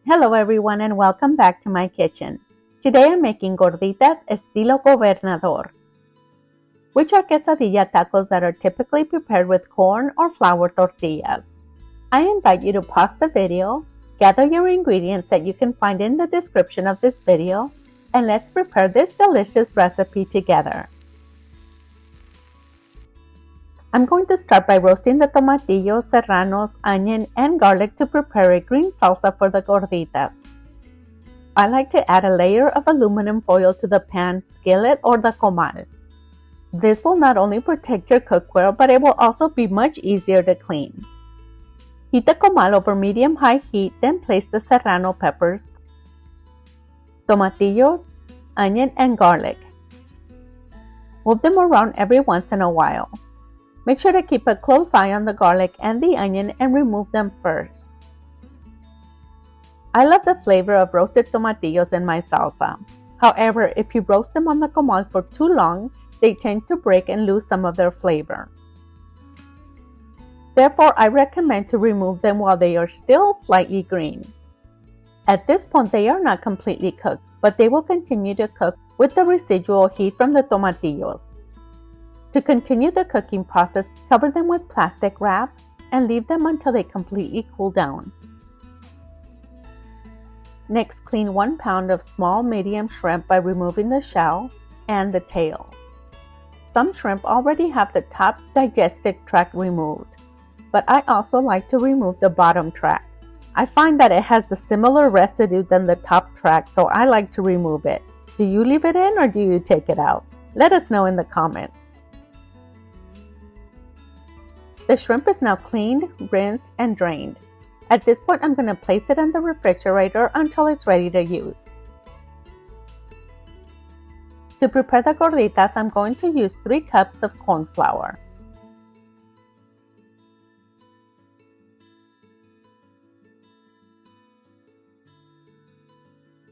Hello everyone and welcome back to my kitchen. Today I'm making gorditas estilo Gobernador, which are quesadilla tacos that are typically prepared with corn or flour tortillas. I invite you to pause the video, gather your ingredients that you can find in the description of this video, and let's prepare this delicious recipe together. I'm going to start by roasting the tomatillos, serranos, onion, and garlic to prepare a green salsa for the gorditas. I like to add a layer of aluminum foil to the pan, skillet, or the comal. This will not only protect your cookware, but it will also be much easier to clean. Heat the comal over medium-high heat, then place the serrano peppers, tomatillos, onion, and garlic. Move them around every once in a while. Make sure to keep a close eye on the garlic and the onion and remove them first. I love the flavor of roasted tomatillos in my salsa. However, if you roast them on the comal for too long, they tend to break and lose some of their flavor. Therefore, I recommend to remove them while they are still slightly green. At this point, they are not completely cooked, but they will continue to cook with the residual heat from the tomatillos. To continue the cooking process, cover them with plastic wrap and leave them until they completely cool down. Next, clean 1 pound of small medium shrimp by removing the shell and the tail. Some shrimp already have the top digestive tract removed, but I also like to remove the bottom tract. I find that it has the similar residue than the top tract, so I like to remove it. Do you leave it in or do you take it out? Let us know in the comments. The shrimp is now cleaned, rinsed, and drained. At this point, I'm going to place it in the refrigerator until it's ready to use. To prepare the gorditas, I'm going to use 3 cups of corn flour.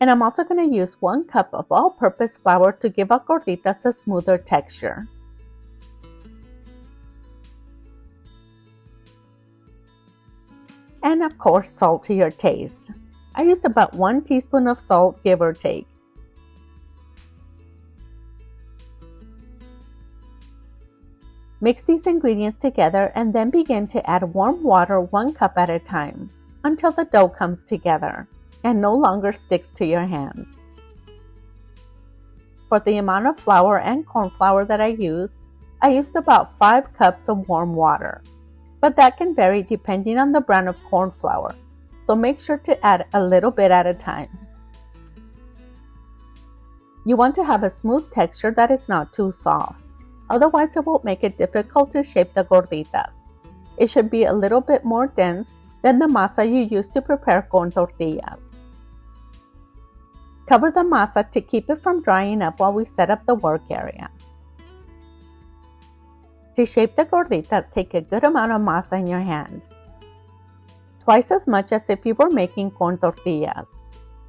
And I'm also going to use 1 cup of all-purpose flour to give our gorditas a smoother texture. And of course, salt to your taste. I used about 1 teaspoon of salt, give or take. Mix these ingredients together and then begin to add warm water 1 cup at a time until the dough comes together and no longer sticks to your hands. For the amount of flour and corn flour that I used about 5 cups of warm water. But that can vary depending on the brand of corn flour, so make sure to add a little bit at a time. You want to have a smooth texture that is not too soft, otherwise it will make it difficult to shape the gorditas. It should be a little bit more dense than the masa you use to prepare corn tortillas. Cover the masa to keep it from drying up while we set up the work area. To shape the gorditas, take a good amount of masa in your hand, twice as much as if you were making corn tortillas,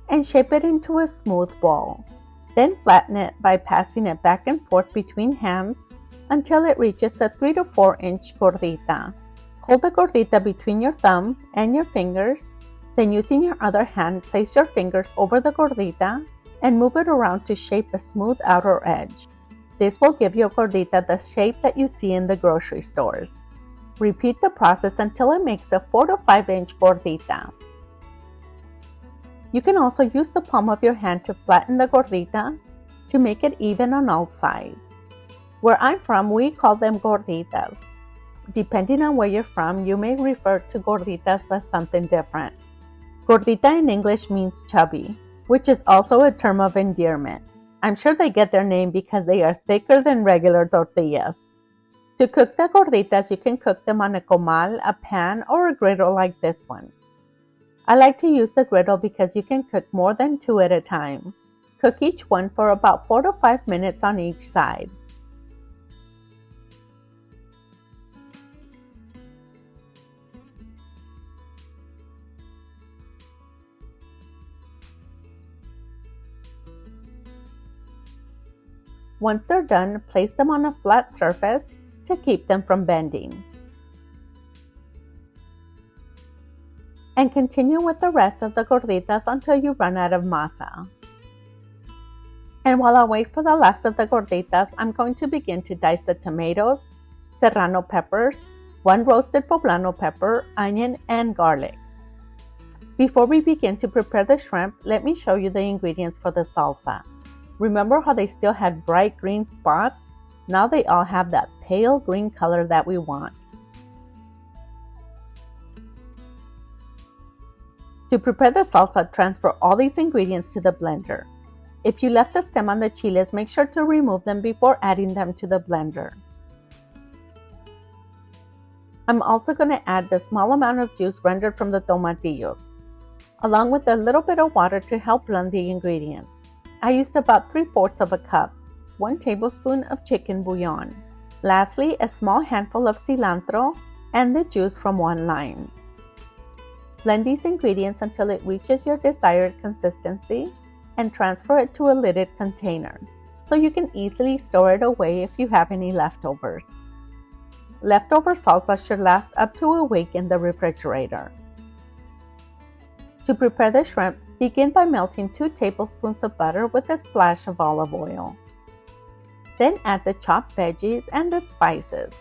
and shape it into a smooth ball. Then flatten it by passing it back and forth between hands until it reaches a 3 to 4 inch gordita. Hold the gordita between your thumb and your fingers, then using your other hand, place your fingers over the gordita and move it around to shape a smooth outer edge. This will give your gordita the shape that you see in the grocery stores. Repeat the process until it makes a 4 to 5 inch gordita. You can also use the palm of your hand to flatten the gordita to make it even on all sides. Where I'm from, we call them gorditas. Depending on where you're from, you may refer to gorditas as something different. Gordita in English means chubby, which is also a term of endearment. I'm sure they get their name because they are thicker than regular tortillas. To cook the gorditas, you can cook them on a comal, a pan, or a griddle like this one. I like to use the griddle because you can cook more than 2 at a time. Cook each one for about 4 to 5 minutes on each side. Once they're done, place them on a flat surface to keep them from bending. And continue with the rest of the gorditas until you run out of masa. And while I wait for the last of the gorditas, I'm going to begin to dice the tomatoes, serrano peppers, 1 roasted poblano pepper, onion, and garlic. Before we begin to prepare the shrimp, let me show you the ingredients for the salsa. Remember how they still had bright green spots? Now they all have that pale green color that we want. To prepare the salsa, transfer all these ingredients to the blender. If you left the stem on the chiles, make sure to remove them before adding them to the blender. I'm also going to add the small amount of juice rendered from the tomatillos, along with a little bit of water to help blend the ingredients. I used about 3/4 of a cup, 1 tablespoon of chicken bouillon. Lastly, a small handful of cilantro and the juice from 1 lime. Blend these ingredients until it reaches your desired consistency and transfer it to a lidded container so you can easily store it away if you have any leftovers. Leftover salsa should last up to a week in the refrigerator. To prepare the shrimp, begin by melting 2 tablespoons of butter with a splash of olive oil. Then add the chopped veggies and the spices.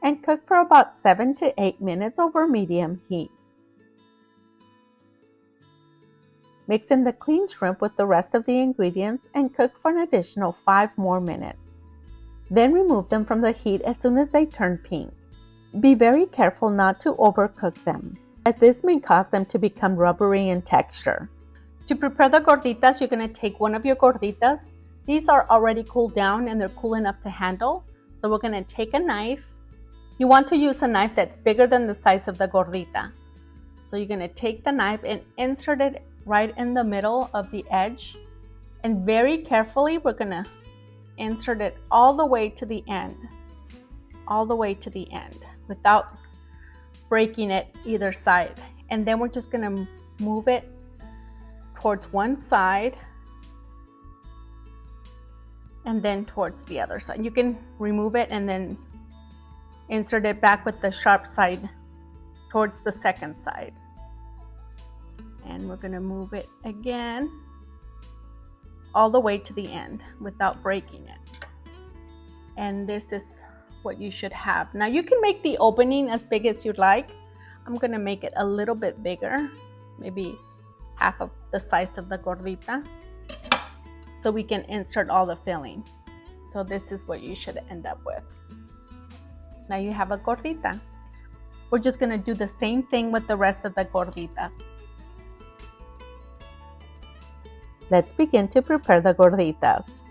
And cook for about 7 to 8 minutes over medium heat. Mix in the cleaned shrimp with the rest of the ingredients and cook for an additional 5 more minutes. Then remove them from the heat as soon as they turn pink. Be very careful not to overcook them, as this may cause them to become rubbery in texture. To prepare the gorditas, you're going to take one of your gorditas. These are already cooled down and they're cool enough to handle. So we're going to take a knife. You want to use a knife that's bigger than the size of the gordita. So you're going to take the knife and insert it right in the middle of the edge. And very carefully, we're going to insert it all the way to the end. All the way to the end without breaking it either side. And then we're just going to move it towards one side and then towards the other side. You can remove it and then insert it back with the sharp side towards the second side. And we're going to move it again all the way to the end without breaking it. And this is what you should have. Now you can make the opening as big as you'd like. I'm going to make it a little bit bigger, maybe half of the size of the gordita, so we can insert all the filling. So this is what you should end up with. Now you have a gordita. We're just going to do the same thing with the rest of the gorditas. Let's begin to prepare the gorditas.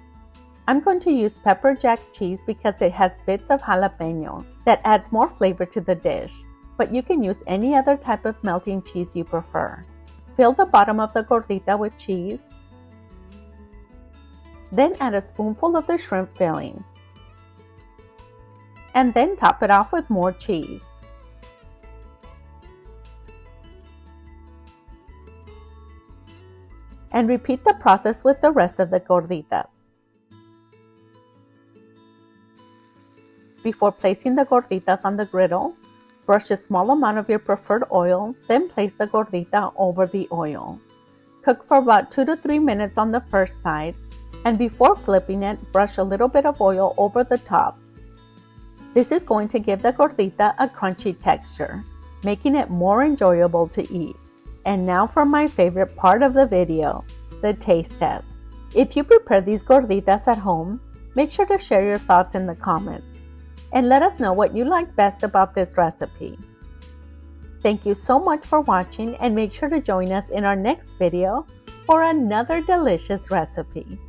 I'm going to use pepper jack cheese because it has bits of jalapeno that adds more flavor to the dish, but you can use any other type of melting cheese you prefer. Fill the bottom of the gordita with cheese. Then add a spoonful of the shrimp filling. And then top it off with more cheese. And repeat the process with the rest of the gorditas. Before placing the gorditas on the griddle, brush a small amount of your preferred oil, then place the gordita over the oil. Cook for about 2 to 3 minutes on the first side, and before flipping it, brush a little bit of oil over the top. This is going to give the gordita a crunchy texture, making it more enjoyable to eat. And now for my favorite part of the video, the taste test. If you prepare these gorditas at home, make sure to share your thoughts in the comments and let us know what you like best about this recipe. Thank you so much for watching, and make sure to join us in our next video for another delicious recipe.